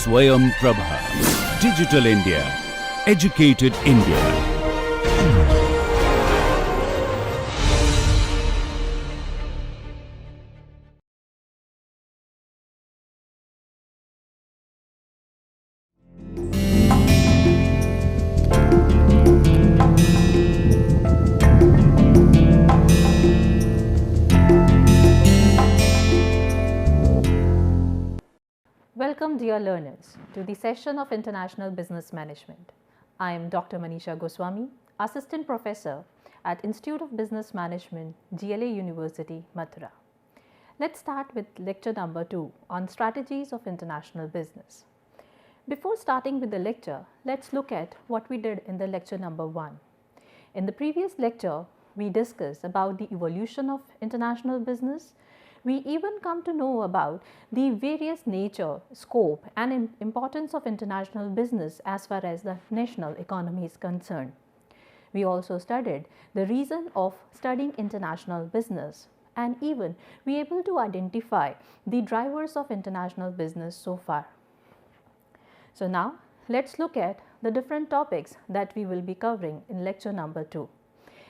Swayam Prabha. Digital India. Educated India. Welcome, dear learners, to the session of International Business Management. I am Dr. Manisha Goswami, Assistant Professor at Institute of Business Management, GLA University, Mathura. Let's start with lecture number 2 on strategies of international business. Before starting with the lecture, let's look at what we did in the lecture number 1. In the previous lecture, we discussed about the evolution of international business. We even come to know about the various nature, scope and importance of international business as far as the national economy is concerned. We also studied the reason of studying international business, and even we able to identify the drivers of international business so far. So now let's look at the different topics that we will be covering in lecture number 2.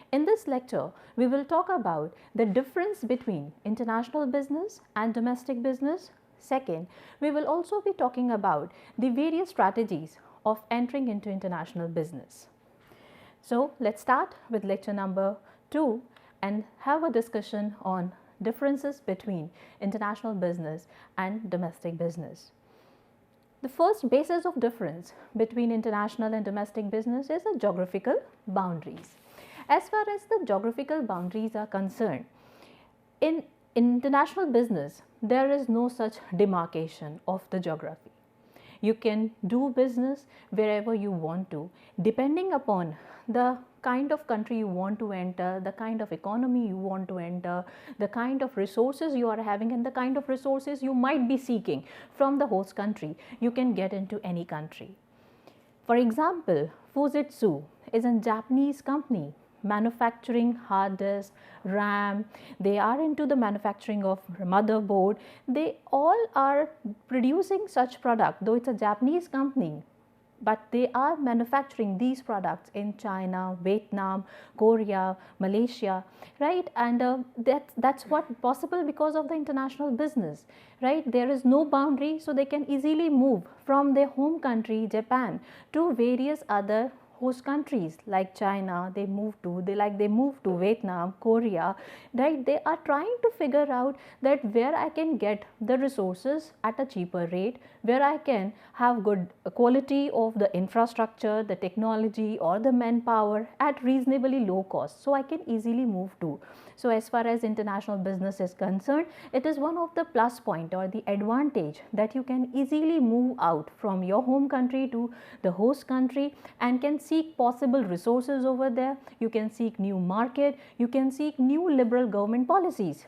In this lecture, we will talk about the difference between international business and domestic business. Second, we will also be talking about the various strategies of entering into international business. So let's start with lecture number 2 and have a discussion on differences between international business and domestic business. The first basis of difference between international and domestic business is the geographical boundaries. As far as the geographical boundaries are concerned, in international business, there is no such demarcation of the geography. You can do business wherever you want to, depending upon the kind of country you want to enter, the kind of economy you want to enter, the kind of resources you are having and the kind of resources you might be seeking from the host country. You can get into any country. For example, Fujitsu is a Japanese company manufacturing hard disk, RAM, they are into the manufacturing of motherboard. They all are producing such product, though it's a Japanese company, but they are manufacturing these products in China, Vietnam, Korea, Malaysia, right? And that's what possible because of the international business, right? There is no boundary, so they can easily move from their home country, Japan, to various other host countries like China. They move to Vietnam, Korea, right? They are trying to figure out that where I can get the resources at a cheaper rate, where I can have good quality of the infrastructure, the technology or the manpower at reasonably low cost, so I can easily move to. So as far as international business is concerned, it is one of the plus point or the advantage that you can easily move out from your home country to the host country and can seek possible resources over there. You can seek new market, you can seek new liberal government policies.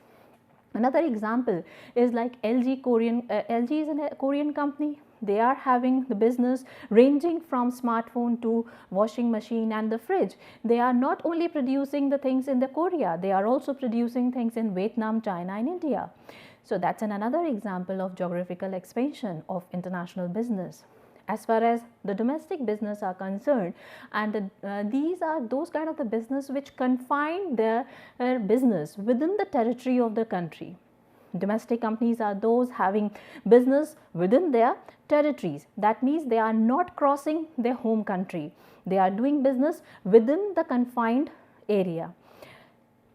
Another example is like LG is a Korean company. They are having the business ranging from smartphone to washing machine and the fridge. They are not only producing the things in the Korea, they are also producing things in Vietnam, China and India. So that's another example of geographical expansion of international business. As far as the domestic business are concerned, and these are those kind of the business which confine their business within the territory of the country. Domestic companies are those having business within their territories. That means they are not crossing their home country. They are doing business within the confined area.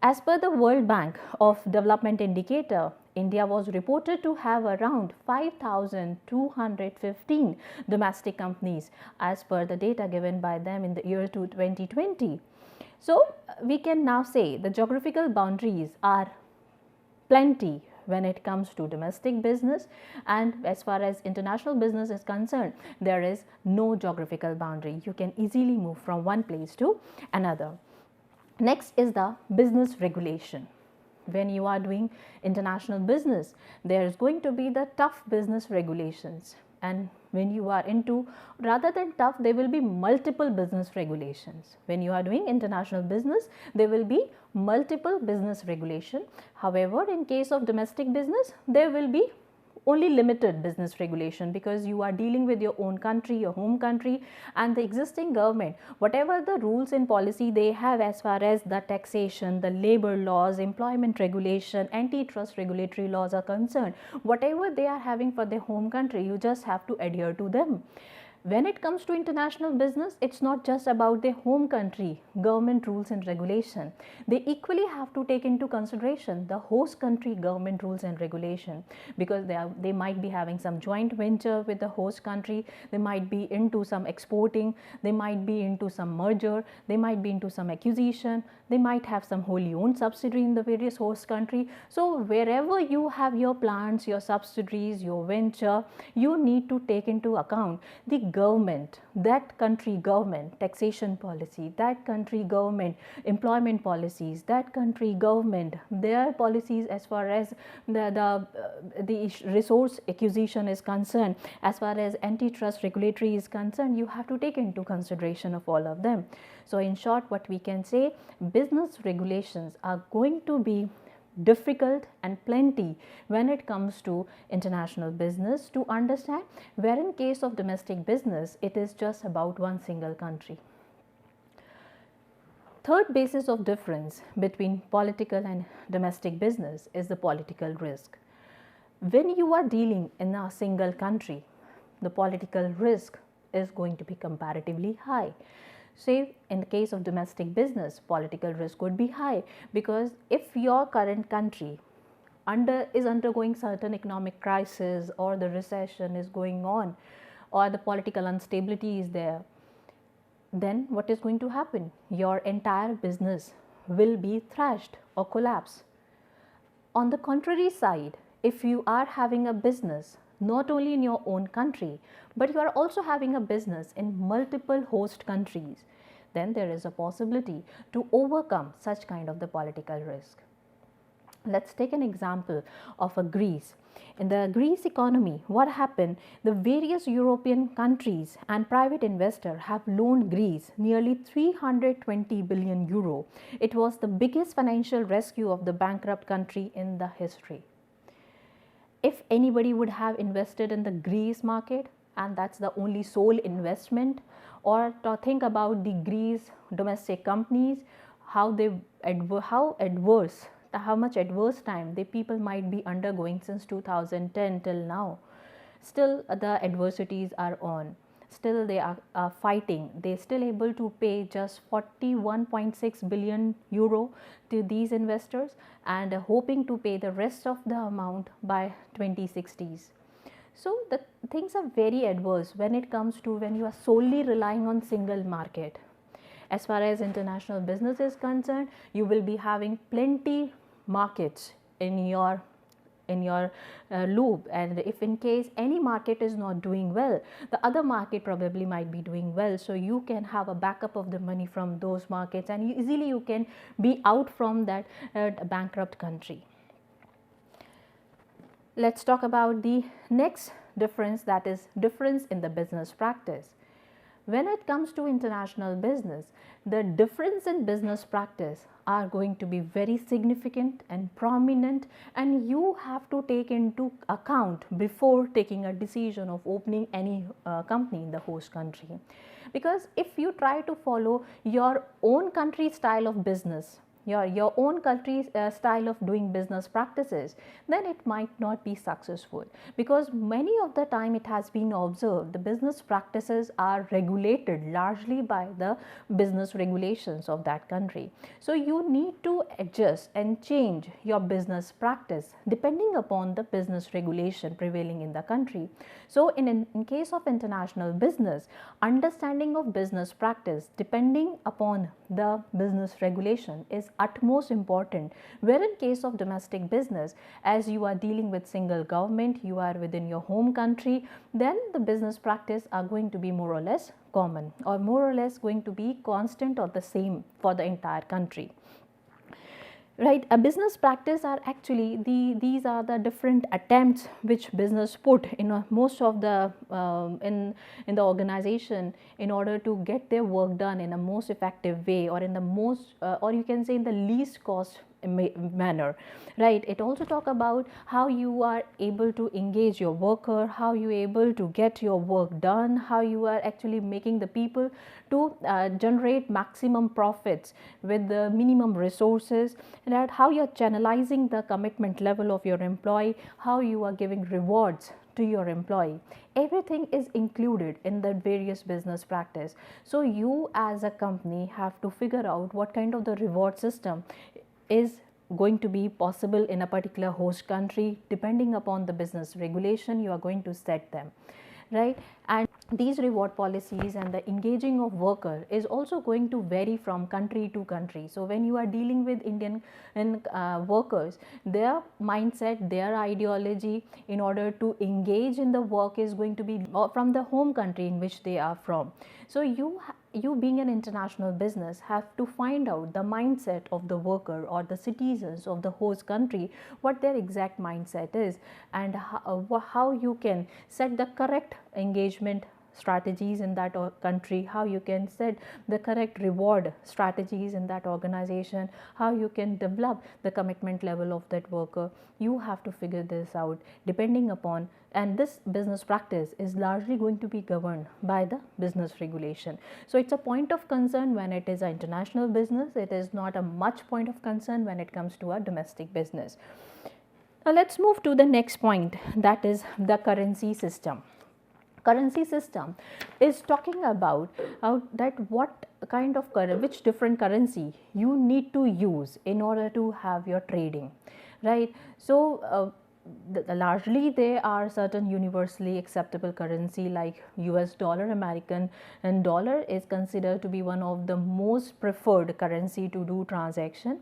As per the World Bank of Development Indicator, India was reported to have around 5,215 domestic companies as per the data given by them in the year 2020. So we can now say the geographical boundaries are plenty when it comes to domestic business, and as far as international business is concerned, there is no geographical boundary. You can easily move from one place to another. Next is the business regulation. When you are doing international business, there is going to be the tough business regulations, and when you are into, rather than tough, there will be multiple business regulations. When you are doing international business, there will be multiple business regulation. However, in case of domestic business, there will be only limited business regulation, because you are dealing with your own country, your home country, and the existing government, whatever the rules and policy they have as far as the taxation, the labor laws, employment regulation, antitrust regulatory laws are concerned, whatever they are having for their home country, you just have to adhere to them. When it comes to international business, it's not just about their home country government rules and regulation. They equally have to take into consideration the host country government rules and regulation, because they might be having some joint venture with the host country, they might be into some exporting, they might be into some merger, they might be into some acquisition, they might have some wholly owned subsidiary in the various host country. So wherever you have your plants, your subsidiaries, your venture, you need to take into account the government, that country government taxation policy, that country government employment policies, that country government their policies as far as the resource acquisition is concerned, as far as antitrust regulatory is concerned. You have to take into consideration of all of them. So in short, what we can say, business regulations are going to be difficult and plenty when it comes to international business to understand, where in case of domestic business it is just about one single country. Third basis of difference between political and domestic business is the political risk. When you are dealing in a single country, the political risk is going to be comparatively high. Say in the case of domestic business, political risk would be high, because if your current country is undergoing certain economic crisis, or the recession is going on, or the political instability is there, then what is going to happen? Your entire business will be thrashed or collapse. On the contrary side, if you are having a business not only in your own country, but you are also having a business in multiple host countries, then there is a possibility to overcome such kind of the political risk. Let's take an example of a Greece. In the Greece economy, what happened? The various European countries and private investors have loaned Greece nearly 320 billion euro. It was the biggest financial rescue of the bankrupt country in the history. If anybody would have invested in the Greece market, and that's the only sole investment, or to think about the Greece domestic companies, how much adverse time the people might be undergoing since 2010 till now. Still the adversities are on. Still they are fighting. They're still able to pay just 41.6 billion euro to these investors, and hoping to pay the rest of the amount by 2060s. So the things are very adverse when it comes to when you are solely relying on single market. As far as international business is concerned, you will be having plenty markets in your loop, and if in case any market is not doing well, the other market probably might be doing well, so you can have a backup of the money from those markets, and easily you can be out from that bankrupt country. Let's talk about the next difference, that is difference in the business practice. When it comes to international business, the difference in business practice are going to be very significant and prominent, and you have to take into account before taking a decision of opening any company in the host country. Because if you try to follow your own country style of business, your own country's style of doing business practices, then it might not be successful, because many of the time it has been observed the business practices are regulated largely by the business regulations of that country. So you need to adjust and change your business practice depending upon the business regulation prevailing in the country. So in case of international business, understanding of business practice depending upon the business regulation is utmost important, where in case of domestic business, as you are dealing with single government, you are within your home country, then the business practice are going to be more or less common, or more or less going to be constant or the same for the entire country. Right, a business practice are actually these are the different attempts which business put in most of the in the organization in order to get their work done in a most effective way, or in the most or you can say in the least cost manner, right? It also talk about how you are able to engage your worker, how you are able to get your work done, how you are actually making the people to generate maximum profits with the minimum resources, and how you are channelizing the commitment level of your employee, how you are giving rewards to your employee. Everything is included in the various business practice. So you as a company have to figure out what kind of the reward system is going to be possible in a particular host country. Depending upon the business regulation, you are going to set them, right? And these reward policies and the engaging of worker is also going to vary from country to country. So when you are dealing with Indian workers, their mindset, their ideology in order to engage in the work is going to be from the home country in which they are from. So you being an international business have to find out the mindset of the worker or the citizens of the host country, what their exact mindset is, and how you can set the correct engagement strategies in that country, how you can set the correct reward strategies in that organization, how you can develop the commitment level of that worker. You have to figure this out depending upon, and this business practice is largely going to be governed by the business regulation. So it's a point of concern when it is an international business. It is not a much point of concern when it comes to a domestic business. Now let's move to the next point, that is the currency system. Currency system is talking about that what kind of which different currency you need to use in order to have your trading, right? So largely there are certain universally acceptable currency like US dollar, American, and dollar is considered to be one of the most preferred currency to do transaction.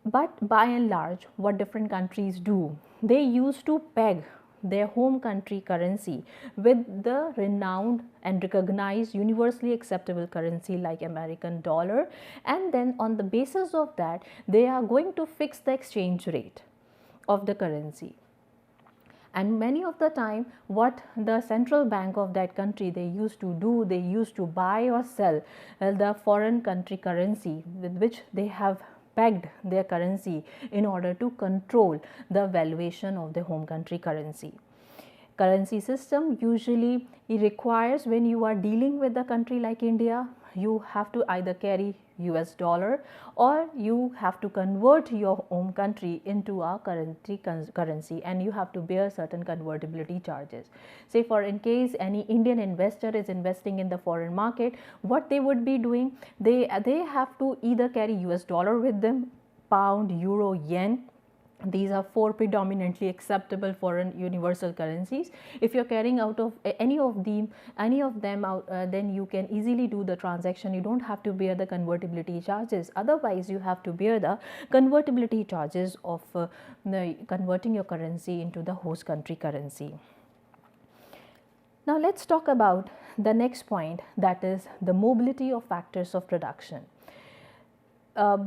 But by and large, what different countries do, they used to peg their home country currency with the renowned and recognized universally acceptable currency like American dollar, and then on the basis of that they are going to fix the exchange rate of the currency. And many of the time what the central bank of that country they used to do, they used to buy or sell the foreign country currency with which they have pegged their currency in order to control the valuation of the home country currency. Currency system usually requires, when you are dealing with a country like India, you have to either carry US dollar or you have to convert your home country into a currency, and you have to bear certain convertibility charges. Say for in case any Indian investor is investing in the foreign market, what they would be doing, they have to either carry US dollar with them, pound, euro, yen. These are four predominantly acceptable foreign universal currencies. If you're carrying out of any of them out, then you can easily do the transaction. You don't have to bear the convertibility charges. Otherwise, you have to bear the convertibility charges of converting your currency into the host country currency. Now let's talk about the next point, that is the mobility of factors of production.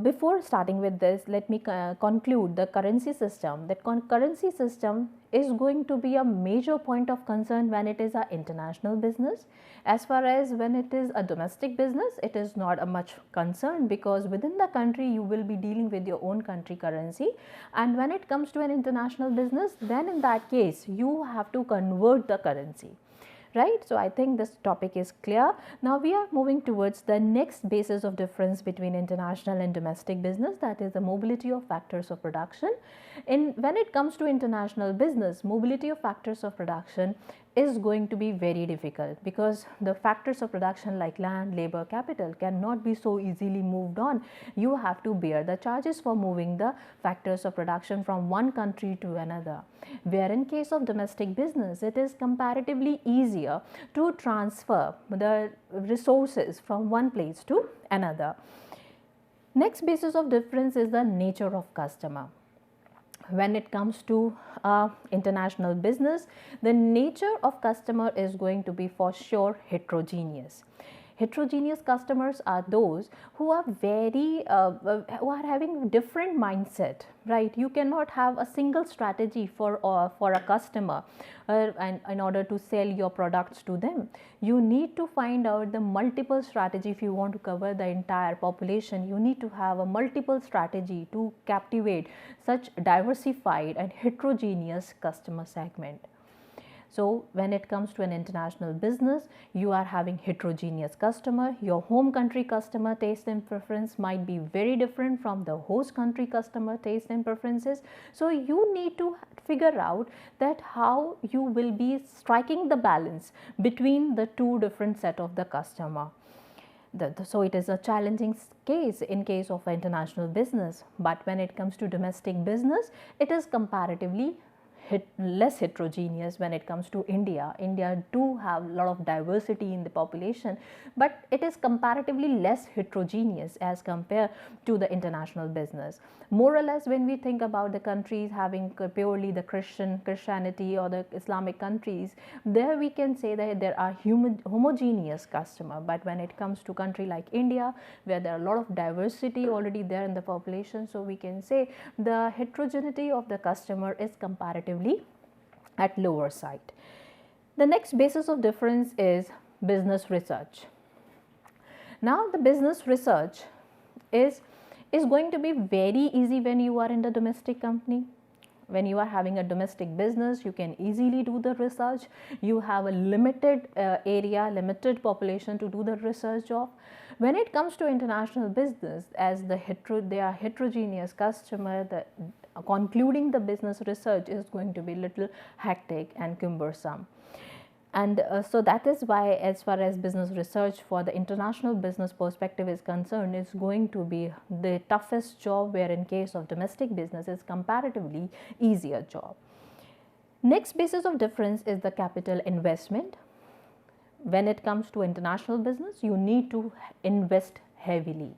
Before starting with this, let me conclude the currency system. That currency system is going to be a major point of concern when it is an international business. As far as when it is a domestic business, it is not a much concern, because within the country you will be dealing with your own country currency. And when it comes to an international business, then in that case you have to convert the currency. Right. So I think this topic is clear. Now we are moving towards the next basis of difference between international and domestic business, that is the mobility of factors of production. When it comes to international business, mobility of factors of production is going to be very difficult, because the factors of production like land, labor, capital cannot be so easily moved on. You have to bear the charges for moving the factors of production from one country to another. Where in case of domestic business, it is comparatively easier to transfer the resources from one place to another. Next basis of difference is the nature of customer. When it comes to international business, the nature of customer is going to be for sure heterogeneous. Heterogeneous customers are those who are who are having different mindset, right? You cannot have a single strategy for a customer and in order to sell your products to them. You need to find out the multiple strategy. If you want to cover the entire population, you need to have a multiple strategy to captivate such diversified and heterogeneous customer segment. So when it comes to an international business, you are having heterogeneous customer. Your home country customer taste and preference might be very different from the host country customer taste and preferences. So you need to figure out that how you will be striking the balance between the two different set of the customer. So it is a challenging case in case of international business, but when it comes to domestic business, it is comparatively less heterogeneous. When it comes to India, India do have a lot of diversity in the population, but it is comparatively less heterogeneous as compared to the international business. More or less, when we think about the countries having purely the Christianity or the Islamic countries, there we can say that there are homogeneous customer. But when it comes to country like India, where there are a lot of diversity already there in the population, so we can say the heterogeneity of the customer is comparatively at lower side. The next basis of difference is business research. Now the business research is going to be very easy when you are in the domestic company. When you are having a domestic business, you can easily do the research. You have a limited area, limited population to do the research of. When it comes to international business, as they are heterogeneous customer, concluding the business research is going to be little hectic and cumbersome. And so that is why, as far as business research for the international business perspective is concerned, it's going to be the toughest job, where in case of domestic business is comparatively easier job. Next basis of difference is the capital investment. When it comes to international business, you need to invest heavily.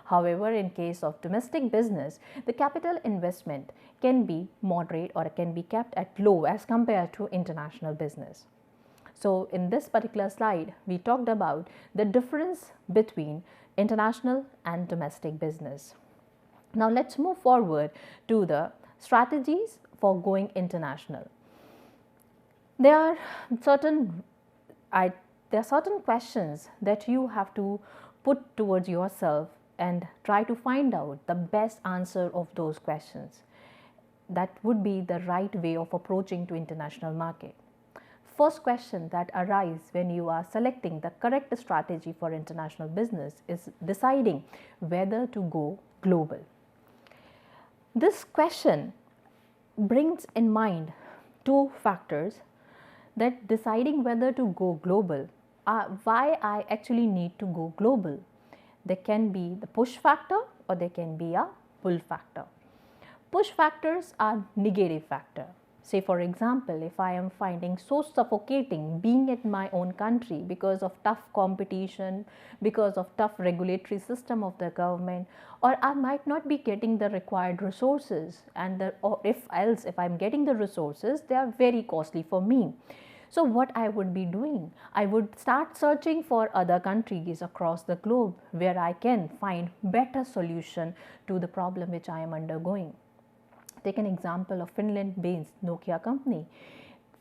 However, in case of domestic business, the capital investment can be moderate or can be kept at low as compared to international business. So in this particular slide, we talked about the difference between international and domestic business. Now let's move forward to the strategies for going international. There are certain questions that you have to put towards yourself and try to find out the best answer of those questions. That would be the right way of approaching to international market. First question that arises when you are selecting the correct strategy for international business is deciding whether to go global. This question brings in mind two factors that deciding whether to go global, why I actually need to go global. There can be the push factor or there can be a pull factor. Push factors are negative factor. Say for example, if I am finding so suffocating being at my own country because of tough competition, because of tough regulatory system of the government, or I might not be getting the required resources, or if I'm getting the resources, they are very costly for me. So what I would be doing, I would start searching for other countries across the globe where I can find better solution to the problem which I am undergoing. Take an example of Finland-based Nokia company.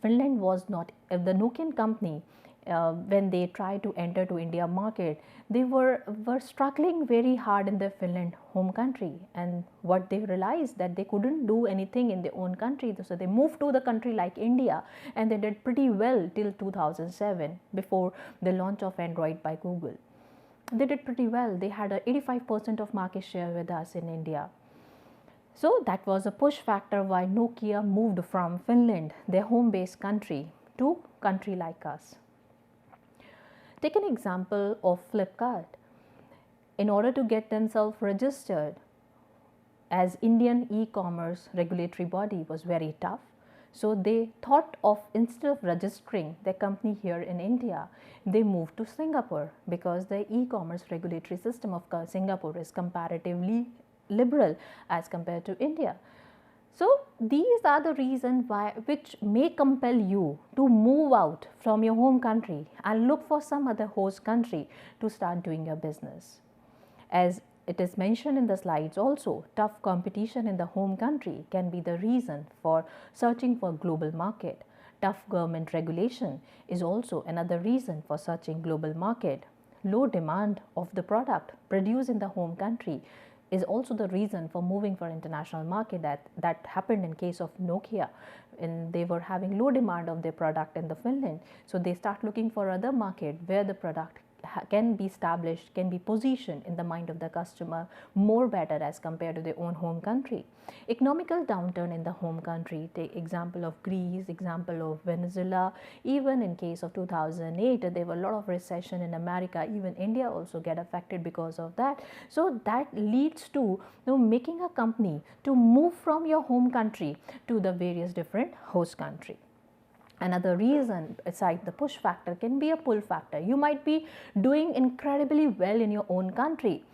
Finland was not, the Nokian company, when they tried to enter to India market, they were struggling very hard in their Finland home country, and what they realized that they couldn't do anything in their own country, so they moved to the country like India, and they did pretty well till 2007 before the launch of Android by Google. They did pretty well. They had 85% of market share with us in India. So that was a push factor why Nokia moved from Finland, their home-based country, to country like us. Take an example of Flipkart. In order to get themselves registered, as Indian e-commerce regulatory body was very tough, so they thought of, instead of registering their company here in India, they moved to Singapore, because the e-commerce regulatory system of Singapore is comparatively liberal as compared to India. So these are the reasons which may compel you to move out from your home country and look for some other host country to start doing your business. As it is mentioned in the slides also, tough competition in the home country can be the reason for searching for global market. Tough government regulation is also another reason for searching global market. Low demand of the product produced in the home country is also the reason for moving for international market. That happened in case of Nokia, and they were having low demand of their product in the Finland, so they start looking for other market where the product can be established, can be positioned in the mind of the customer more better as compared to their own home country. Economical downturn in the home country, take example of Greece, example of Venezuela, even in case of 2008 there were a lot of recession in America, even India also get affected because of that. So that leads to making a company to move from your home country to the various different host country. Another reason aside the push factor can be a pull factor. You might be doing incredibly well in your own country,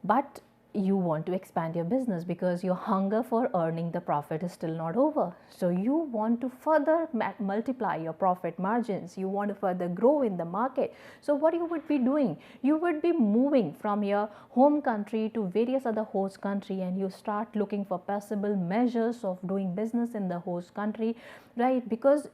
but you want to expand your business because your hunger for earning the profit is still not over. So you want to further multiply your profit margins. You want to further grow in the market. So what you would be doing? You would be moving from your home country to various other host country, and you start looking for possible measures of doing business in the host country, right? Because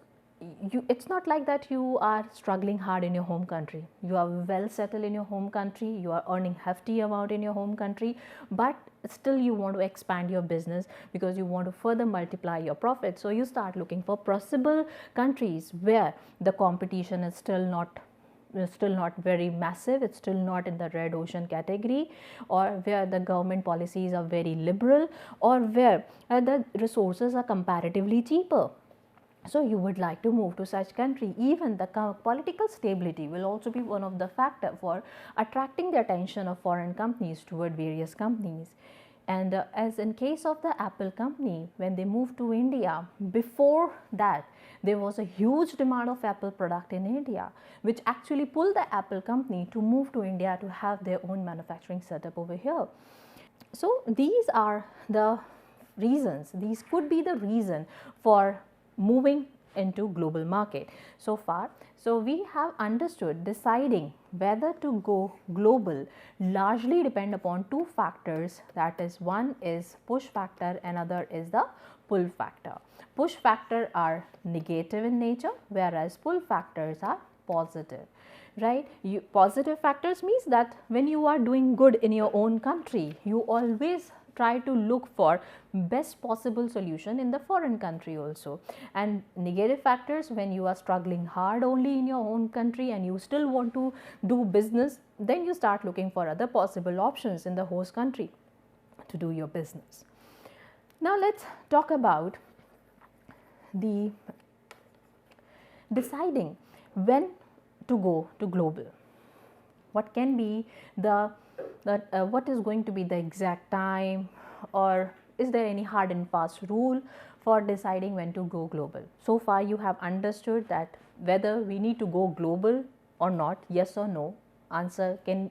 it's not like that you are struggling hard in your home country. You are well settled in your home country, you are earning hefty amount in your home country, but still you want to expand your business because you want to further multiply your profit. So you start looking for possible countries where the competition is still not very massive, it's still not in the red ocean category, or where the government policies are very liberal, or where the resources are comparatively cheaper. So you would like to move to such country. Even the political stability will also be one of the factor for attracting the attention of foreign companies toward various companies. And as in case of the Apple company, when they moved to India, before that there was a huge demand of Apple product in India, which actually pulled the Apple company to move to India to have their own manufacturing setup over here. So these are the reasons, these could be the reason for moving into global market. So far, so we have understood deciding whether to go global largely depend upon two factors, that is, one is push factor, another is the pull factor. Push factor are negative in nature, whereas pull factors are positive, right? Positive factors means that when you are doing good in your own country, you always try to look for best possible solution in the foreign country also. And negative factors, when you are struggling hard only in your own country and you still want to do business, then you start looking for other possible options in the host country to do your business. Now let's talk about the deciding when to go to global. What can be what is going to be the exact time, or is there any hard and fast rule for deciding when to go global? So far you have understood that whether we need to go global or not, yes or no,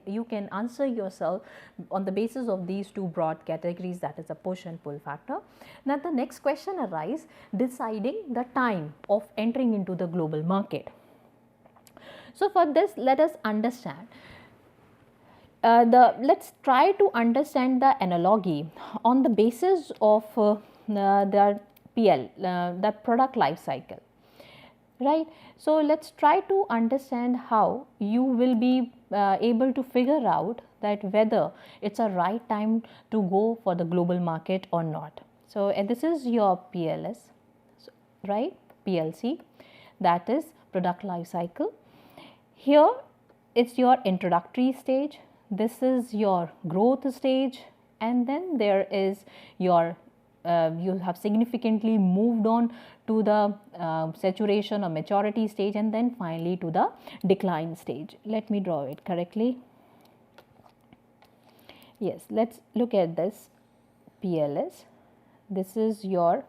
you can answer yourself on the basis of these two broad categories, that is a push and pull factor. Now the next question arises, deciding the time of entering into the global market. So for this, let us understand let's try to understand the analogy on the basis of the PL, the product life cycle, right? So let's try to understand how you will be able to figure out that whether it's a right time to go for the global market or not. So this is your PLS, right? PLC, that is product life cycle. Here it's your introductory stage, this is your growth stage, and then there is your you have significantly moved on to the saturation or maturity stage, and then finally to the decline stage. Let me draw it correctly. Yes, let's look at this PLS. This is your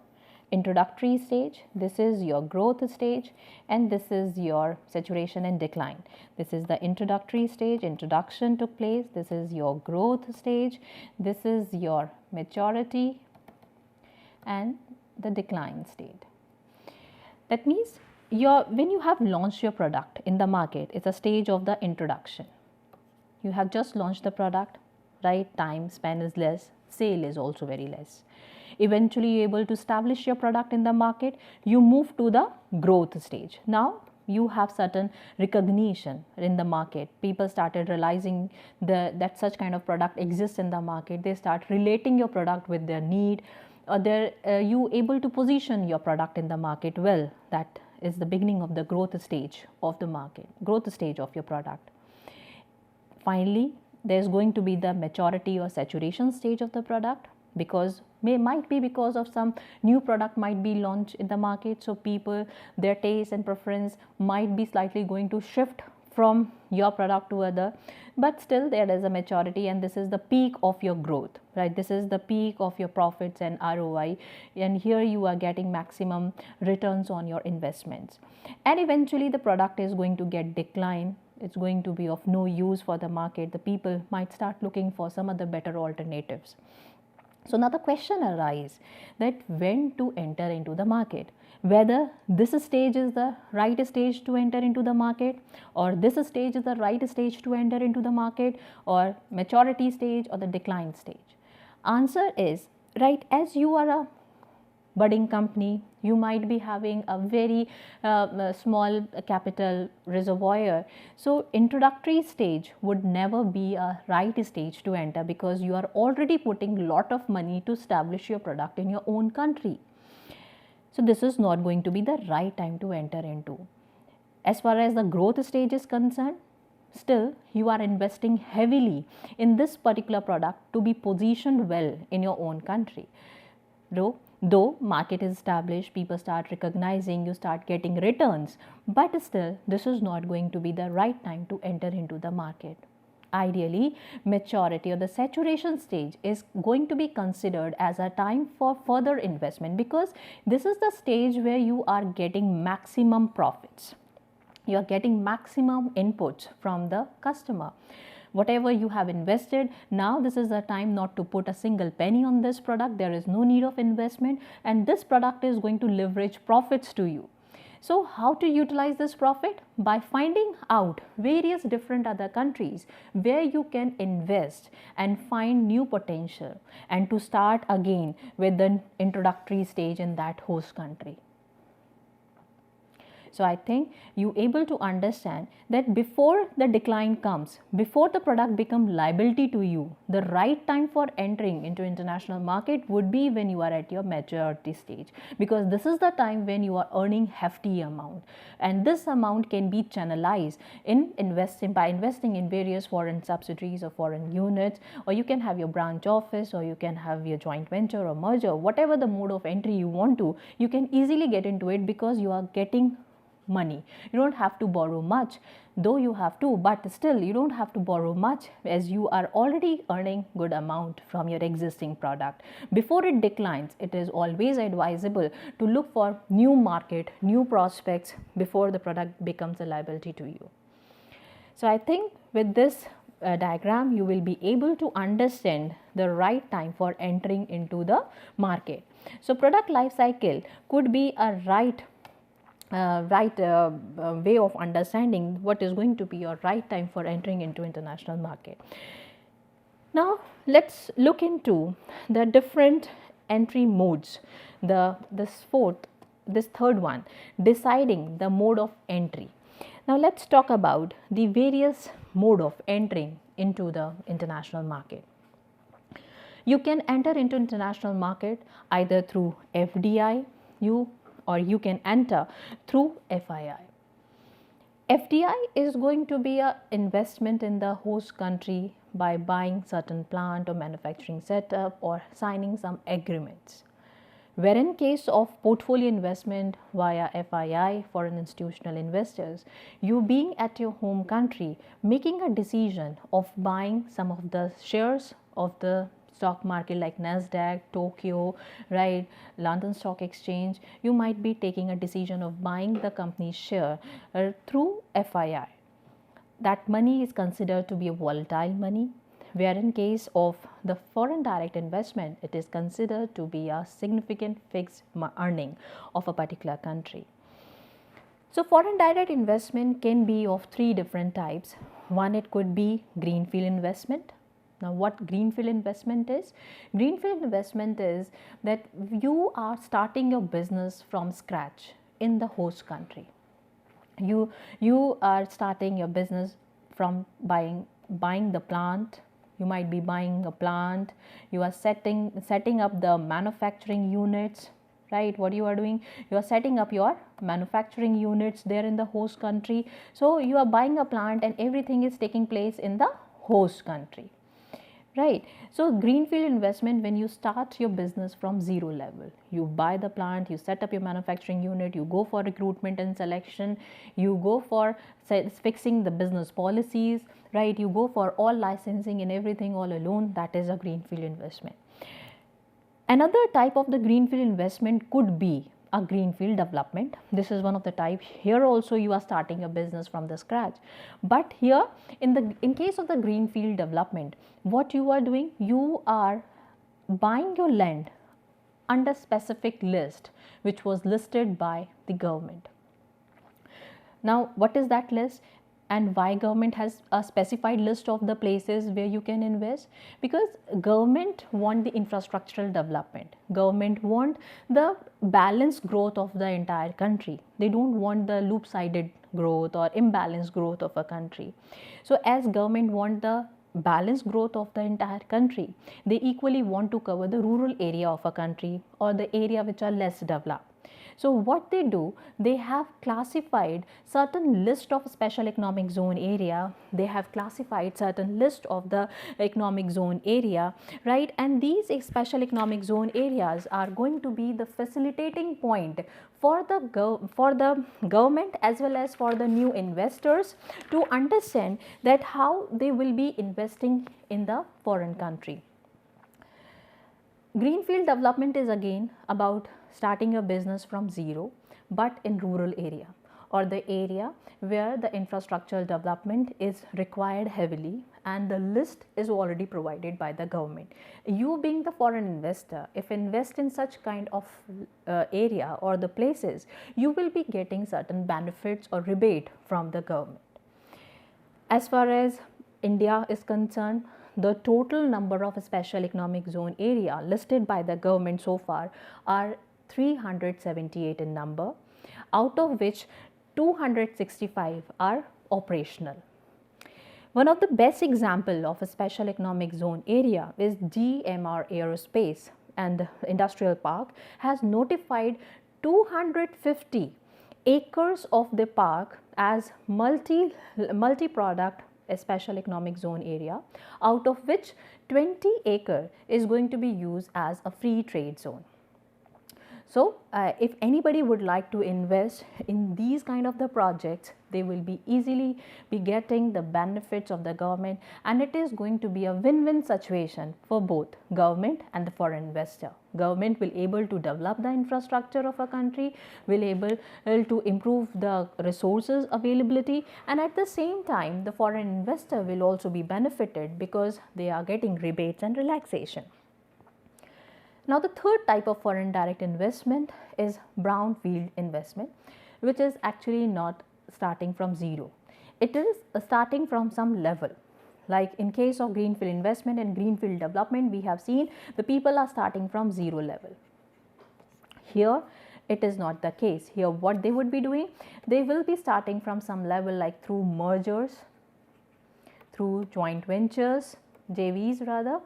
introductory stage, this is your growth stage, and this is your saturation and decline. This is the introductory stage, introduction took place, this is your growth stage, this is your maturity, and the decline state. That means when you have launched your product in the market, it's a stage of the introduction. You have just launched the product, right? Time span is less, sale is also very less. Eventually you're able to establish your product in the market, you move to the growth stage. Now you have certain recognition in the market. People started realizing that such kind of product exists in the market. They start relating your product with their need, or you able to position your product in the market well. That is the beginning of the growth stage of the market, growth stage of your product. Finally, there's going to be the maturity or saturation stage of the product, because might be because of some new product might be launched in the market, so people, their taste and preference might be slightly going to shift from your product to other, but still there is a maturity, and this is the peak of your growth, right? This is the peak of your profits and ROI, and here you are getting maximum returns on your investments. And eventually the product is going to get decline. It's going to be of no use for the market. The people might start looking for some other better alternatives. So now the question arises that when to enter into the market, whether this stage is the right stage to enter into the market, or this stage is the right stage to enter into the market, or maturity stage or the decline stage. Answer is, right, as you are a budding company, you might be having a very small capital reservoir. So introductory stage would never be a right stage to enter, because you are already putting a lot of money to establish your product in your own country. So this is not going to be the right time to enter into. As far as the growth stage is concerned, still you are investing heavily in this particular product to be positioned well in your own country. Though market is established, people start recognizing, you start getting returns, but still this is not going to be the right time to enter into the market. Ideally, maturity or the saturation stage is going to be considered as a time for further investment, because this is the stage where you are getting maximum profits. You are getting maximum inputs from the customer. Whatever you have invested, now this is the time not to put a single penny on this product. There is no need of investment, and this product is going to leverage profits to you. So how to utilize this profit? By finding out various different other countries where you can invest and find new potential, and to start again with the introductory stage in that host country. So I think you able to understand that before the decline comes, before the product become liability to you, the right time for entering into international market would be when you are at your maturity stage, because this is the time when you are earning hefty amount, and this amount can be channelized in by investing in various foreign subsidiaries or foreign units, or you can have your branch office, or you can have your joint venture or merger, whatever the mode of entry you want to, you can easily get into it, because you are getting money. You don't have to borrow much, though you have to, but still you don't have to borrow much, as you are already earning good amount from your existing product. Before it declines, it is always advisable to look for new market, new prospects before the product becomes a liability to you. So I think with this diagram you will be able to understand the right time for entering into the market. So product life cycle could be a right way of understanding what is going to be your right time for entering into international market. Now let's look into the different entry modes. This third one, deciding the mode of entry. Now let's talk about the various mode of entering into the international market. You can enter into international market either through FDI, or you can enter through FII. FDI is going to be an investment in the host country by buying certain plant or manufacturing setup or signing some agreements. Where in case of portfolio investment via FII, foreign institutional investors, you being at your home country, making a decision of buying some of the shares of the stock market like Nasdaq, Tokyo, right, London Stock Exchange, you might be taking a decision of buying the company's share through FII. That money is considered to be a volatile money, where in case of the foreign direct investment, it is considered to be a significant fixed earning of a particular country. So, foreign direct investment can be of three different types. One, it could be greenfield investment. Now, what greenfield investment is? Greenfield investment is that you are starting your business from scratch in the host country. You are starting your business from buying the plant. You might be buying a plant. You are setting up the manufacturing units, right? What you are doing, you are setting up your manufacturing units there in the host country. So you are buying a plant and everything is taking place in the host country, right? So greenfield investment, when you start your business from zero level, you buy the plant, you set up your manufacturing unit, you go for recruitment and selection, you go for fixing the business policies, right? You go for all licensing and everything all alone. That is a greenfield investment. Another type of the greenfield investment could be a greenfield development. This is one of the types. Here also you are starting a business from the scratch. But here in case of the greenfield development, what you are doing, you are buying your land under specific list which was listed by the government. Now, what is that list? And why government has a specified list of the places where you can invest? Because government want the infrastructural development. Government want the balanced growth of the entire country. They don't want the loop-sided growth or imbalanced growth of a country. So as government want the balanced growth of the entire country, they equally want to cover the rural area of a country or the area which are less developed. So what they do, they have classified certain list of special economic zone area, they have classified certain list of the economic zone area, right? And these special economic zone areas are going to be the facilitating point for the government as well as for the new investors to understand that how they will be investing in the foreign country. Greenfield development is again about starting a business from zero, but in rural area or the area where the infrastructural development is required heavily and the list is already provided by the government. You being the foreign investor, if invest in such kind of area or the places, you will be getting certain benefits or rebate from the government. As far as India is concerned, the total number of special economic zone area listed by the government so far are 378 in number, out of which 265 are operational. One of the best example of a special economic zone area is GMR Aerospace and Industrial Park has notified 250 acres of the park as multi-product special economic zone area, out of which 20 acre is going to be used as a free trade zone. So, if anybody would like to invest in these kind of the projects, they will be easily be getting the benefits of the government, and it is going to be a win-win situation for both government and the foreign investor. Government will able to develop the infrastructure of a country, will able to improve the resources availability, and at the same time the foreign investor will also be benefited because they are getting rebates and relaxation. Now, the third type of foreign direct investment is brownfield investment, which is actually not starting from zero. It is starting from some level. Like in case of greenfield investment and greenfield development, we have seen the people are starting from zero level. Here, it is not the case. Here, what they would be doing, they will be starting from some level like through mergers, through joint ventures, JVs rather.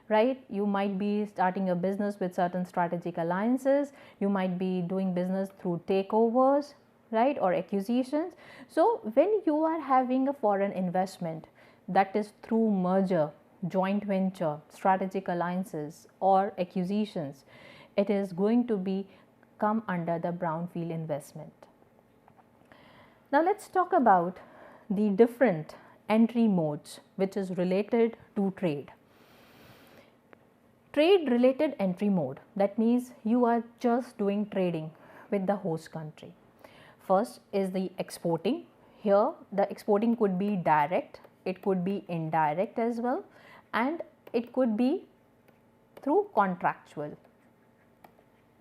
Right? You might be starting a business with certain strategic alliances, you might be doing business through takeovers, right, or acquisitions. So, when you are having a foreign investment, that is through merger, joint venture, strategic alliances or acquisitions, it is going to be come under the brownfield investment. Now, let us talk about the different entry modes which is related to trade. Trade related entry mode, that means you are just doing trading with the host country. First is the exporting. Here the exporting could be direct, it could be indirect as well, and it could be through contractual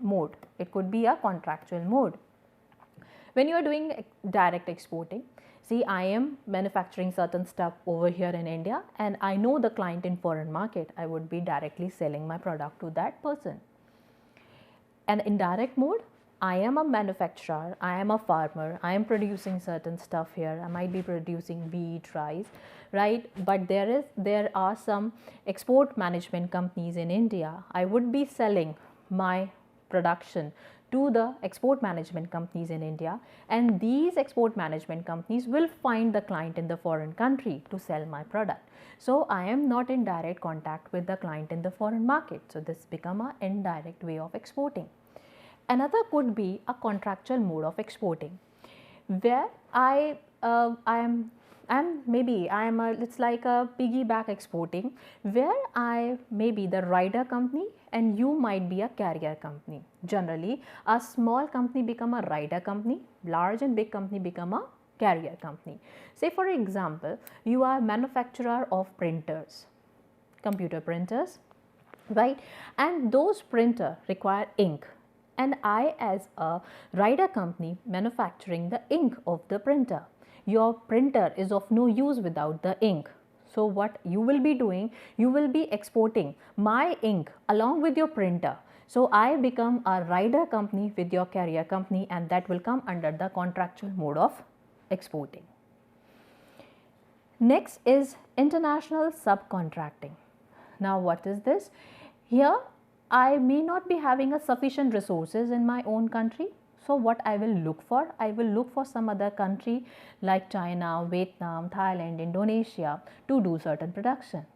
mode. It could be a contractual mode. When you are doing direct exporting, see, I am manufacturing certain stuff over here in India and I know the client in foreign market, I would be directly selling my product to that person. And in direct mode, I am a manufacturer, I am a farmer, I am producing certain stuff here, I might be producing wheat, rice, right? But there are some export management companies in India. I would be selling my production to the export management companies in India, and these export management companies will find the client in the foreign country to sell my product. So I am not in direct contact with the client in the foreign market. So this become an indirect way of exporting. Another could be a contractual mode of exporting, where it's like a piggyback exporting, where I may be the rider company and you might be a carrier company. Generally, a small company become a rider company, large and big company become a carrier company. Say for example, you are manufacturer of printers, computer printers, right? And those printer require ink. And I, as a rider company, manufacturing the ink of the printer. Your printer is of no use without the ink. So what you will be doing, you will be exporting my ink along with your printer. So I become a rider company with your carrier company, and that will come under the contractual mode of exporting. Next is international subcontracting. Now what is this? Here I may not be having a sufficient resources in my own country. So what I will look for? I will look for some other country like China, Vietnam, Thailand, Indonesia to do certain production.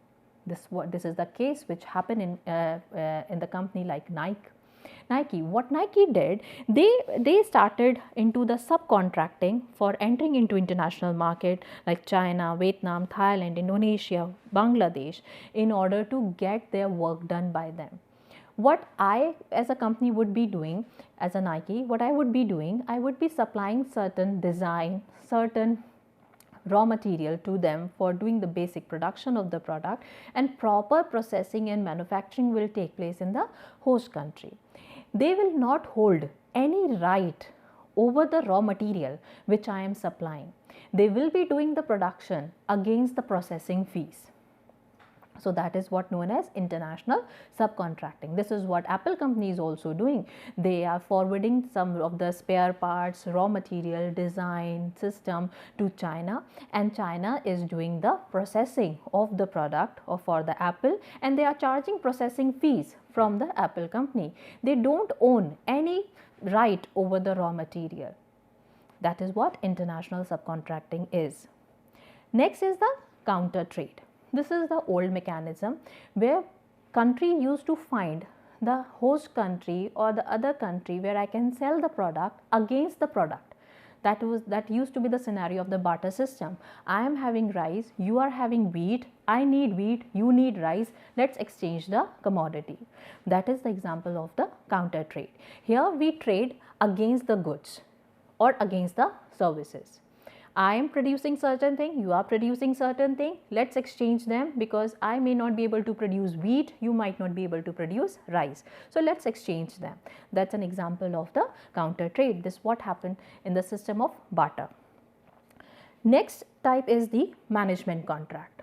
This is the case which happened in the company like Nike. What Nike did, they started into the subcontracting for entering into international market like China, Vietnam, Thailand, Indonesia, Bangladesh, in order to get their work done by them. What I as a company would be doing, as a Nike, what I would be doing, I would be supplying certain design, certain raw material to them for doing the basic production of the product, and proper processing and manufacturing will take place in the host country. They will not hold any right over the raw material which I am supplying. They will be doing the production against the processing fees. So that is what known as international subcontracting. This is what Apple company is also doing. They are forwarding some of the spare parts, raw material, design, system to China, and China is doing the processing of the product for the Apple, and they are charging processing fees from the Apple company. They don't own any right over the raw material. That is what international subcontracting is. Next is the counter trade. This is the old mechanism where country used to find the host country or the other country where I can sell the product against the product. That used to be the scenario of the barter system. I am having rice, you are having wheat, I need wheat, you need rice, let's exchange the commodity. That is the example of the counter trade. Here we trade against the goods or against the services. I am producing certain thing, you are producing certain thing, let's exchange them, because I may not be able to produce wheat, you might not be able to produce rice. So let's exchange them. That's an example of the counter trade. This is what happened in the system of barter. Next type is the management contract.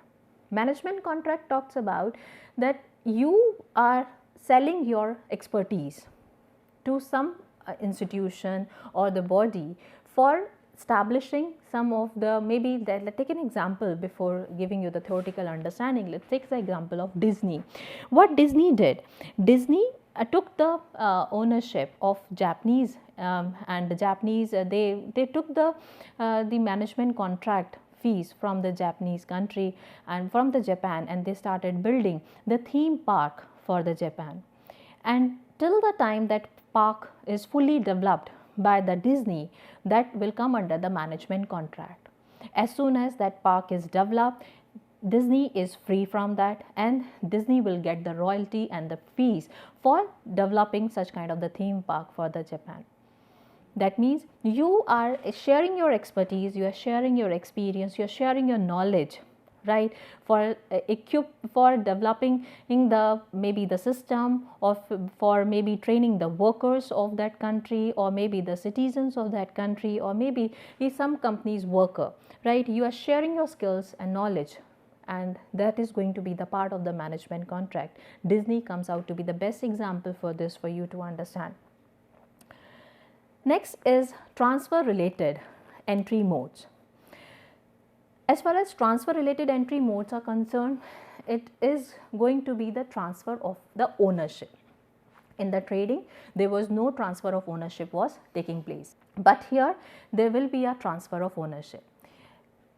Management contract talks about that you are selling your expertise to some institution or the body for establishing some of the, let's take an example before giving you the theoretical understanding. Let's take the example of Disney. What Disney did, Disney took the ownership of Japanese and the Japanese, they took the management contract fees from the Japanese country and from the Japan, and they started building the theme park for the Japan. And till the time that park is fully developed by the Disney, that will come under the management contract. As soon as that park is developed, Disney is free from that, and Disney will get the royalty and the fees for developing such kind of the theme park for the Japan. That means you are sharing your expertise, you are sharing your experience, you are sharing your knowledge right, for for developing maybe the system, or for maybe training the workers of that country, or maybe the citizens of that country, or maybe some company's worker, right. You are sharing your skills and knowledge, and that is going to be the part of the management contract. Disney comes out to be the best example for this, for you to understand. Next is transfer related entry modes. As far as transfer related entry modes are concerned, it is going to be the transfer of the ownership. In the trading, there was no transfer of ownership was taking place, but here there will be a transfer of ownership.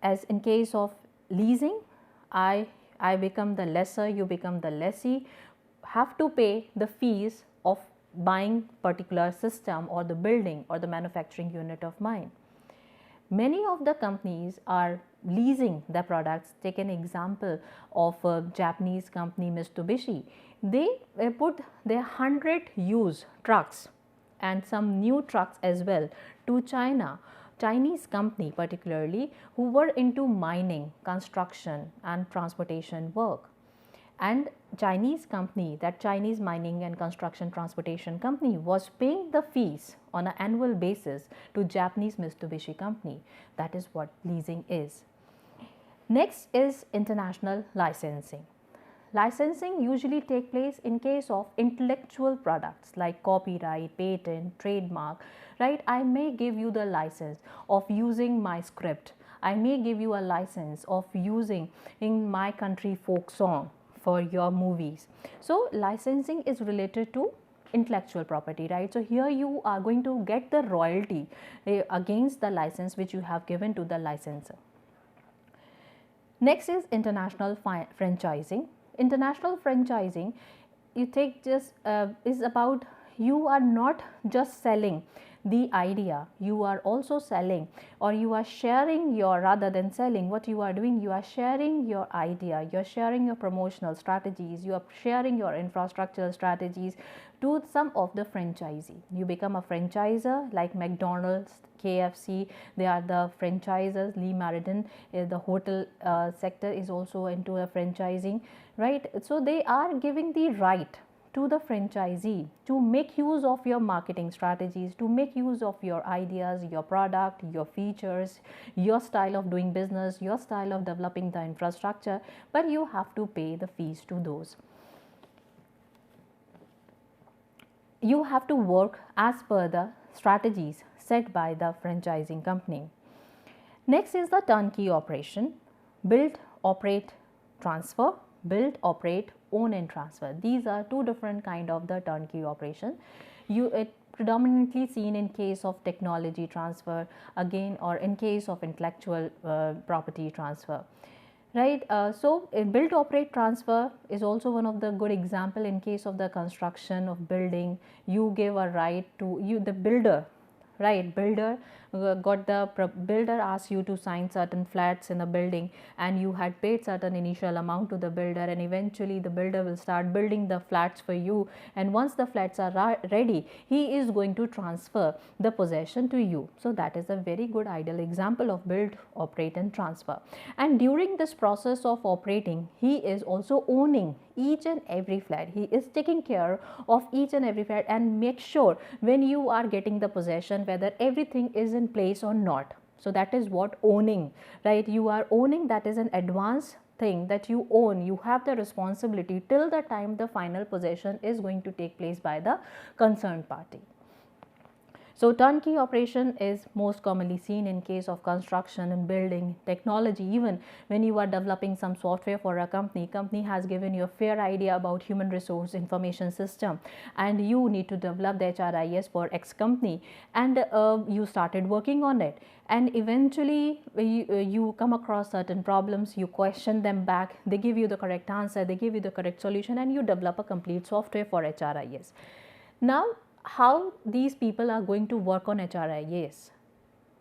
As in case of leasing, I become the lessor, you become the lessee, have to pay the fees of buying particular system or the building or the manufacturing unit of mine. Many of the companies are leasing the products. Take an example of a Japanese company, Mitsubishi. They put their 100 used trucks and some new trucks as well to China. Chinese company particularly, who were into mining, construction and transportation work. And Chinese company, that Chinese mining and construction transportation company, was paying the fees on an annual basis to Japanese Mitsubishi company. That is what leasing is. Next is international licensing. Licensing usually take place in case of intellectual products like copyright, patent, trademark, right. I may give you the license of using my script. I may give you a license of using in my country folk song for your movies. So licensing is related to intellectual property, right. So here you are going to get the royalty against the license which you have given to the licensor. Next is international franchising. International franchising, you take just is about, you are not just selling the idea, you are also selling, or you are sharing your, rather than selling, what you are doing, you are sharing your idea, you are sharing your promotional strategies, you are sharing your infrastructural strategies to some of the franchisee. You become a franchisor like McDonald's, KFC, they are the franchisors. Lee Maridon, the hotel sector is also into a franchising, right. So they are giving the right to the franchisee to make use of your marketing strategies, to make use of your ideas, your product, your features, your style of doing business, your style of developing the infrastructure, but you have to pay the fees to those. You have to work as per the strategies set by the franchising company. Next is the turnkey operation: build, operate, transfer. Build, operate, own and transfer. These are two different kind of the turnkey operation. It predominantly seen in case of technology transfer, again, or in case of intellectual property transfer, right. So build, operate, transfer is also one of the good example. In case of the construction of building, you give a right to the builder, right. Builder builder asks you to sign certain flats in a building, and you had paid certain initial amount to the builder, and eventually the builder will start building the flats for you, and once the flats are ready, he is going to transfer the possession to you. So that is a very good ideal example of build, operate and transfer. And during this process of operating, he is also owning each and every flat. He is taking care of each and every flat and make sure when you are getting the possession whether everything is in place or not. So that is what owning, right. You are owning, that is an advanced thing that you own. You have the responsibility till the time the final possession is going to take place by the concerned party. So turnkey operation is most commonly seen in case of construction and building, technology. Even when you are developing some software for a company has given you a fair idea about human resource information system, and you need to develop the HRIS for X company, and you started working on it, and eventually you come across certain problems, you question them back, they give you the correct answer, they give you the correct solution, and you develop a complete software for HRIS. Now, how these people are going to work on HRIS?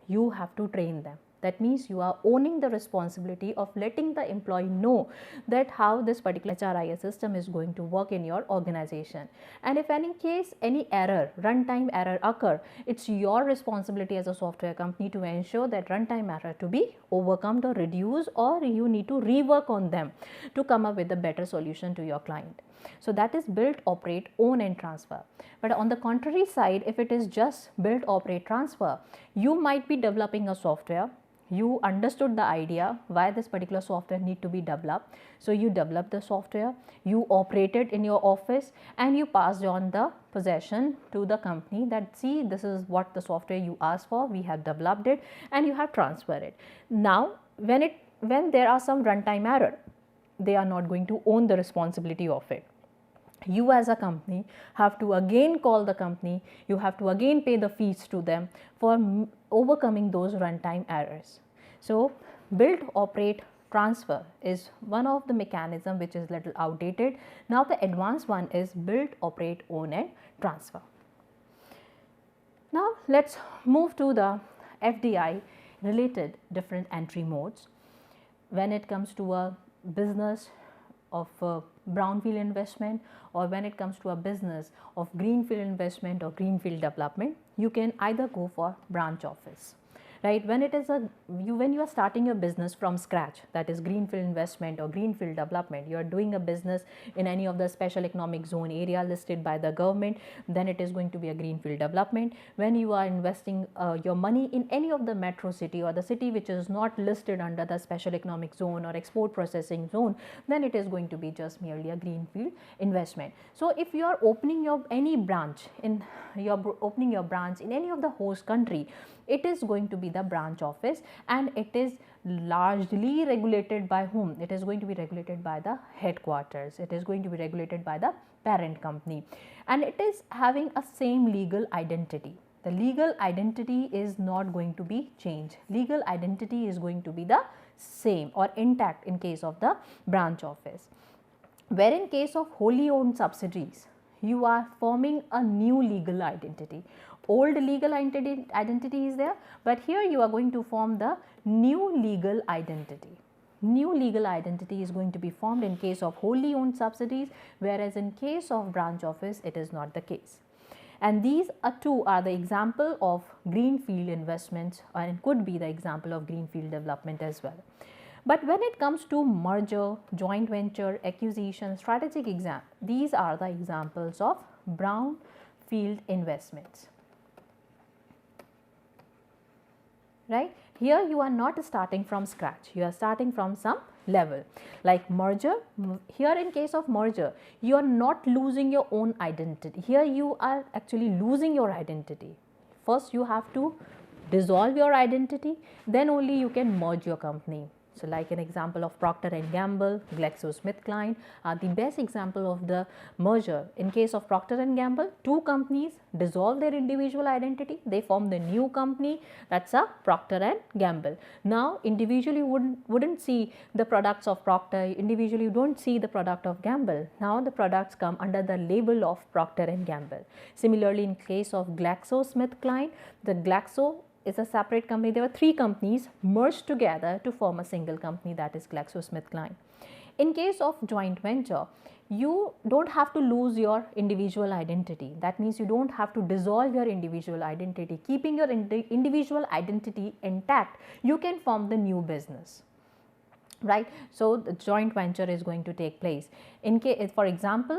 You have to train them. That means you are owning the responsibility of letting the employee know that how this particular HRIS system is going to work in your organization. And if any case any error, runtime error occur, it's your responsibility as a software company to ensure that runtime error to be overcome or reduced, or you need to rework on them to come up with a better solution to your client. So that is build, operate, own and transfer. But on the contrary side, if it is just build, operate, transfer, you might be developing a software. You understood the idea why this particular software need to be developed. So you developed the software, you operate it in your office, and you passed on the possession to the company that see, this is what the software you asked for, we have developed it, and you have transferred it. Now when there are some runtime error, they are not going to own the responsibility of it. You as a company have to again call the company, you have to again pay the fees to them for overcoming those runtime errors. So build, operate, transfer is one of the mechanism which is little outdated. Now the advanced one is build, operate, own and transfer. Now let's move to the FDI related different entry modes. When it comes to a business of brownfield investment, or when it comes to a business of greenfield investment or greenfield development, you can either go for branch office, right? When it is when you are starting your business from scratch, that is greenfield investment or greenfield development, you are doing a business in any of the special economic zone area listed by the government, then it is going to be a greenfield development. When you are investing your money in any of the metro city or the city which is not listed under the special economic zone or export processing zone, then it is going to be just merely a greenfield investment. So if you are opening your branch in any of the host country, it is going to be the branch office, and it is largely regulated by whom? It is going to be regulated by the headquarters. It is going to be regulated by the parent company, and it is having a same legal identity. The legal identity is not going to be changed. Legal identity is going to be the same or intact in case of the branch office. Where in case of wholly owned subsidiaries, you are forming a new legal identity. Old legal identity is there, but here you are going to form the new legal identity. New legal identity is going to be formed in case of wholly owned subsidiaries, whereas in case of branch office it is not the case. And these two are the example of greenfield investments, and could be the example of greenfield development as well. But when it comes to merger, joint venture, acquisition, strategic these are the examples of brownfield investments. Right? Here you are not starting from scratch, you are starting from some level. Like merger, here in case of merger, you are not losing your own identity. Here you are actually losing your identity. First you have to dissolve your identity, then only you can merge your company. So like an example of Procter & Gamble, GlaxoSmithKline are the best example of the merger. In case of Procter & Gamble, two companies dissolve their individual identity, they form the new company, that's a Procter & Gamble. Now individually you wouldn't see the products of Procter, individually you don't see the product of Gamble. Now the products come under the label of Procter & Gamble. Similarly in case of GlaxoSmithKline, the Glaxo is a separate company. There were three companies merged together to form a single company, that is GlaxoSmithKline. In case of joint venture, you don't have to lose your individual identity. That means you don't have to dissolve your individual identity. Keeping your individual identity intact, you can form the new business. Right? So the joint venture is going to take place. In case, for example,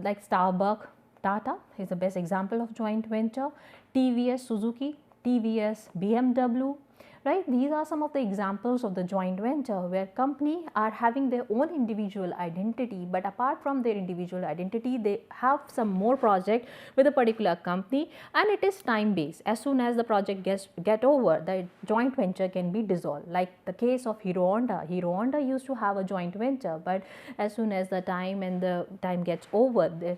like Starbucks, Tata is the best example of joint venture. TVS, Suzuki, TVS, BMW, right? These are some of the examples of the joint venture where company are having their own individual identity, but apart from their individual identity, they have some more project with a particular company, and it is time based. As soon as the project get over, the joint venture can be dissolved. Like the case of Hero Honda used to have a joint venture, but as soon as the time gets over, the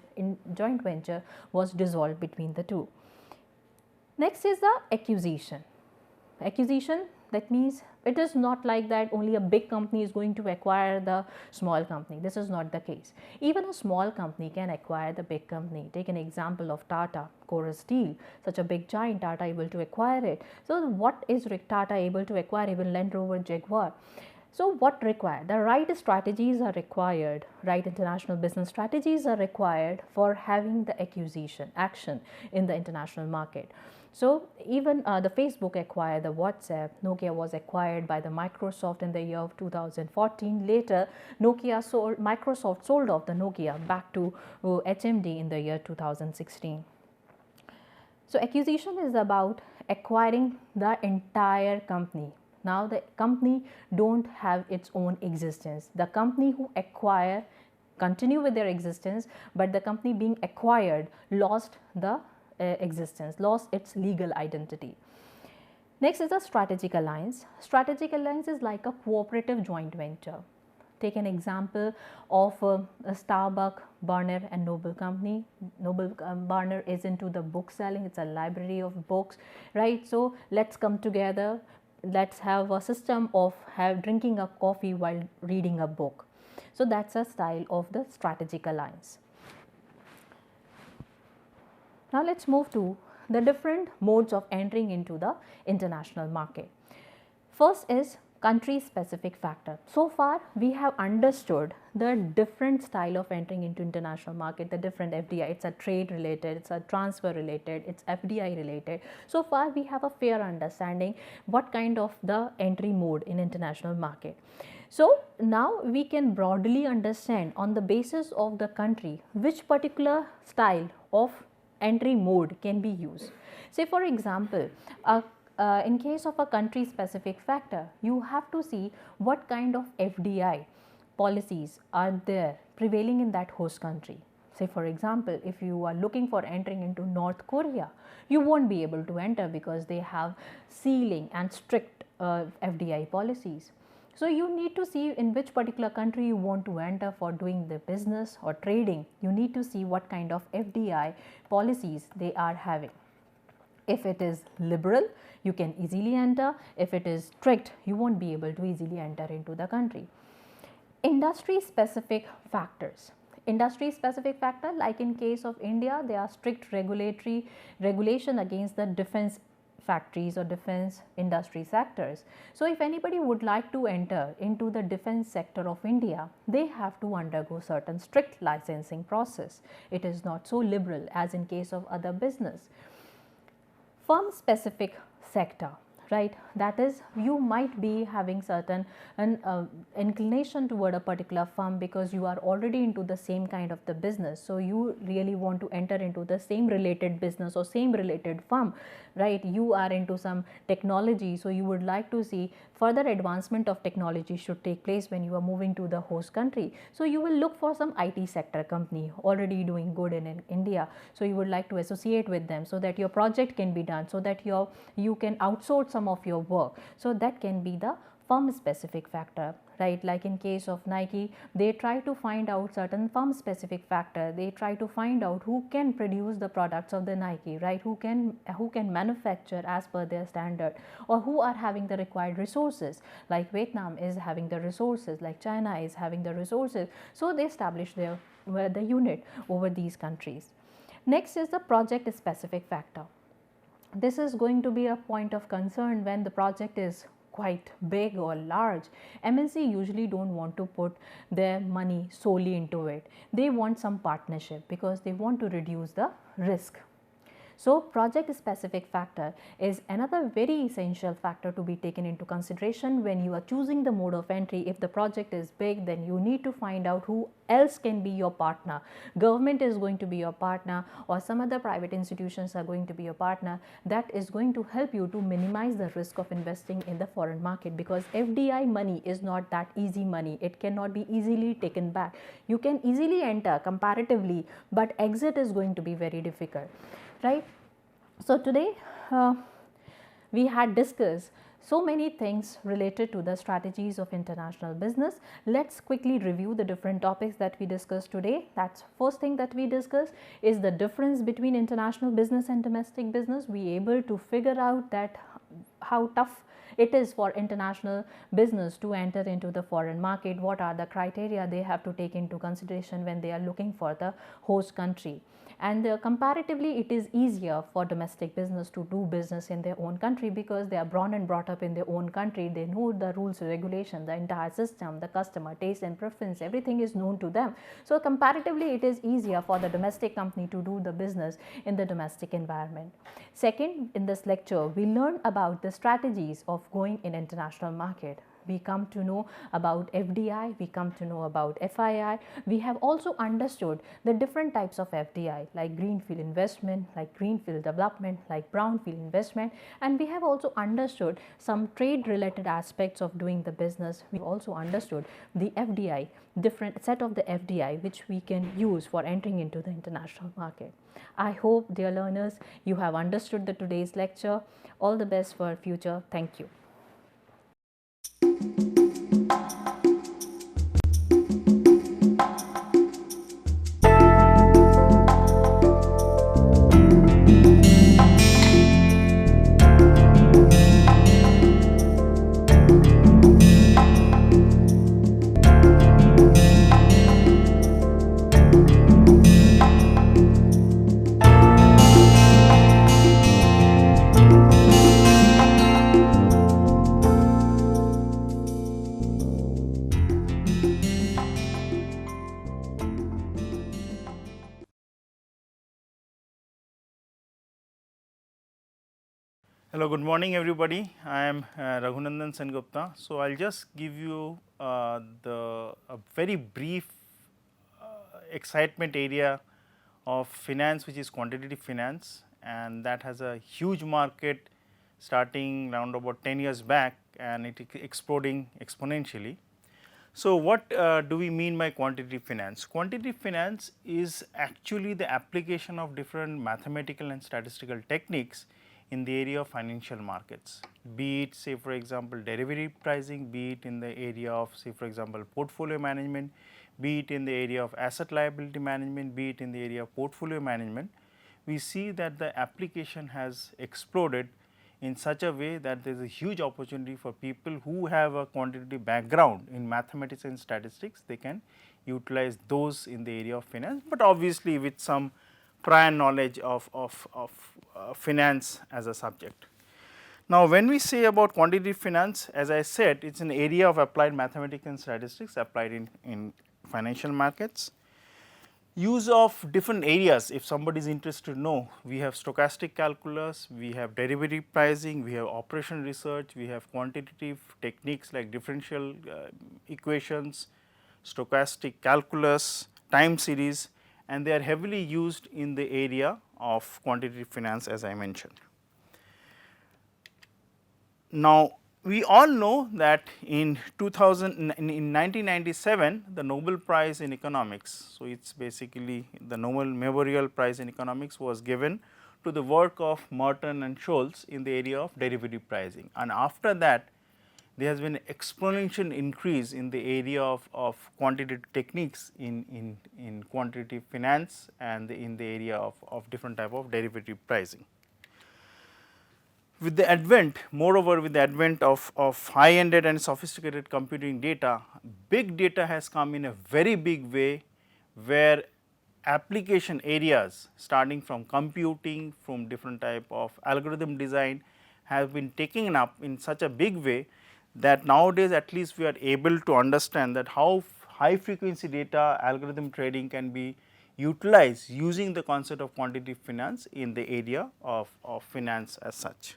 joint venture was dissolved between the two. Next is the acquisition. acquisition, that means it is not like that only a big company is going to acquire the small company. This is not the case. Even a small company can acquire the big company. Take an example of Tata, Core Steel, such a big giant, Tata able to acquire it. So what is Tata able to acquire? Even Land Rover, Jaguar. So what required? The right strategies are required, right international business strategies are required for having the acquisition action in the international market. So even the Facebook acquired the WhatsApp, Nokia was acquired by the Microsoft in the year of 2014. Later, Microsoft sold off the Nokia back to HMD in the year 2016. So acquisition is about acquiring the entire company. Now the company don't have its own existence. The company who acquire continue with their existence, but the company being acquired lost the existence, lost its legal identity. Next is a strategic alliance. Strategic alliance is like a cooperative joint venture. Take an example of a Starbucks, Barner and Noble company. Noble Barner is into the book selling. It's a library of books, right? So let's come together. Let's have a system of drinking a coffee while reading a book. So that's a style of the strategic alliance. Now let's move to the different modes of entering into the international market. First is country specific factor. So far we have understood the different style of entering into international market, the different FDI. It's a trade related, it's a transfer related, it's FDI related. So far we have a fair understanding what kind of the entry mode in international market. So now we can broadly understand on the basis of the country which particular style of entry mode can be used. Say for example, in case of a country specific factor, you have to see what kind of FDI policies are there prevailing in that host country. Say for example, if you are looking for entering into North Korea, you won't be able to enter because they have sealing and strict FDI policies. So you need to see in which particular country you want to enter for doing the business or trading. You need to see what kind of FDI policies they are having. If it is liberal, you can easily enter. If it is strict, you won't be able to easily enter into the country. Industry specific factors. Industry specific factor, like in case of India, there are strict regulation against the defense factories or defense industry sectors. So if anybody would like to enter into the defense sector of India, they have to undergo certain strict licensing process. It is not so liberal as in case of other business. Firm specific sector, right? That is, you might be having certain inclination toward a particular firm because you are already into the same kind of the business. So you really want to enter into the same related business or same related firm, right? You are into some technology, so you would like to see further advancement of technology should take place when you are moving to the host country. So you will look for some IT sector company already doing good in India. So you would like to associate with them so that your project can be done, so that you can outsource some of your work. So that can be the firm specific factor, right? Like in case of Nike, they try to find out certain firm specific factor. They try to find out who can produce the products of the Nike, right? Who can manufacture as per their standard, or who are having the required resources. Like Vietnam is having the resources, like China is having the resources. So they establish the unit over these countries. Next is the project specific factor. This is going to be a point of concern when the project is quite big or large. MNC usually don't want to put their money solely into it. They want some partnership because they want to reduce the risk. So project specific factor is another very essential factor to be taken into consideration when you are choosing the mode of entry. If the project is big, then you need to find out who else can be your partner. Government is going to be your partner, or some other private institutions are going to be your partner. That is going to help you to minimize the risk of investing in the foreign market, because FDI money is not that easy money. It cannot be easily taken back. You can easily enter comparatively, but exit is going to be very difficult, right? So today we had discussed so many things related to the strategies of international business. Let's quickly review the different topics that we discussed today. That's first thing that we discussed is the difference between international business and domestic business. We able to figure out that how tough it is for international business to enter into the foreign market, what are the criteria they have to take into consideration when they are looking for the host country. And comparatively, it is easier for domestic business to do business in their own country because they are born and brought up in their own country. They know the rules, regulation, the entire system, the customer taste and preference, everything is known to them. So comparatively, it is easier for the domestic company to do the business in the domestic environment. Second, in this lecture, we learn about the strategies of going in international market. We come to know about FDI, we come to know about FII. We have also understood the different types of FDI, like greenfield investment, like greenfield development, like brownfield investment, and we have also understood some trade related aspects of doing the business. We also understood the FDI, different set of the FDI which we can use for entering into the international market. I hope, dear learners, you have understood the today's lecture. All the best for future. Thank you. Hello, good morning everybody. I am Raghunandan Sengupta. So, I will just give you a very brief excitement area of finance, which is quantitative finance, and that has a huge market starting around about 10 years back, and it is exploding exponentially. So, what do we mean by quantitative finance? Quantitative finance is actually the application of different mathematical and statistical techniques in the area of financial markets, be it say for example derivative pricing, be it in the area of say for example portfolio management, be it in the area of asset liability management, be it in the area of portfolio management. We see that the application has exploded in such a way that there is a huge opportunity for people who have a quantitative background in mathematics and statistics. They can utilize those in the area of finance, but obviously with some prior knowledge of finance as a subject. Now, when we say about quantitative finance, as I said, it is an area of applied mathematics and statistics applied in financial markets. Use of different areas, if somebody is interested to know, we have stochastic calculus, we have derivative pricing, we have operation research, we have quantitative techniques like differential equations, stochastic calculus, time series, and they are heavily used in the area of quantitative finance as I mentioned. Now, we all know that in 1997 the Nobel Prize in Economics, so it is basically the Nobel Memorial Prize in Economics was given to the work of Merton and Scholz in the area of derivative pricing, and after that there has been exponential increase in the area of quantitative techniques in quantitative finance and in the area of different type of derivative pricing. With the advent, moreover with the advent of high-ended and sophisticated computing data, big data has come in a very big way, where application areas starting from computing, from different type of algorithm design have been taken up in such a big way that nowadays at least we are able to understand that how high frequency data algorithm trading can be utilized using the concept of quantitative finance in the area of finance as such.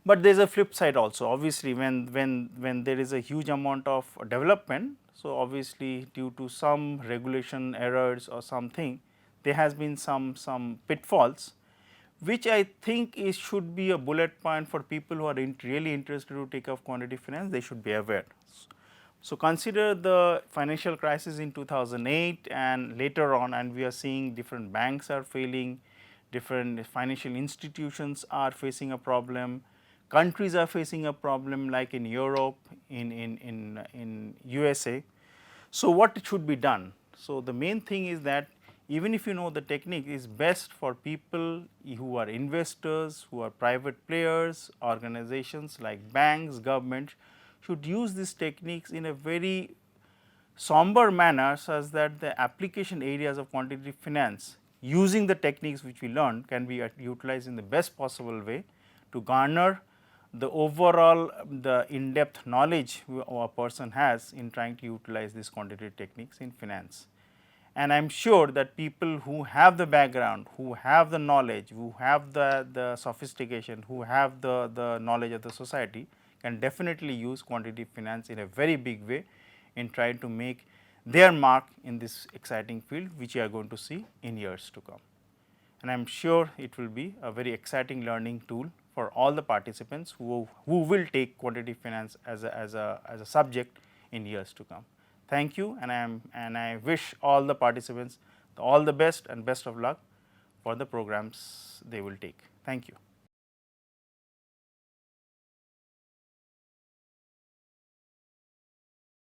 But there is a flip side also, obviously when there is a huge amount of development. So, obviously due to some regulation errors or something, there has been some pitfalls, which I think should be a bullet point for people who are really interested to take up quantitative finance. They should be aware. So, consider the financial crisis in 2008 and later on, and we are seeing different banks are failing, different financial institutions are facing a problem, countries are facing a problem like in Europe, in USA. So, what should be done? So, the main thing is that even if you know the technique, is best for people who are investors, who are private players, organizations like banks, governments should use these techniques in a very somber manner, such that the application areas of quantitative finance using the techniques which we learned can be utilized in the best possible way to garner the overall the in-depth knowledge a person has in trying to utilize these quantitative techniques in finance. And I am sure that people who have the background, who have the knowledge, who have the sophistication, who have the knowledge of the society can definitely use quantitative finance in a very big way in trying to make their mark in this exciting field, which you are going to see in years to come. And I am sure it will be a very exciting learning tool for all the participants who will take quantitative finance as a subject in years to come. Thank you, and I wish all the participants all the best and best of luck for the programs they will take. Thank you.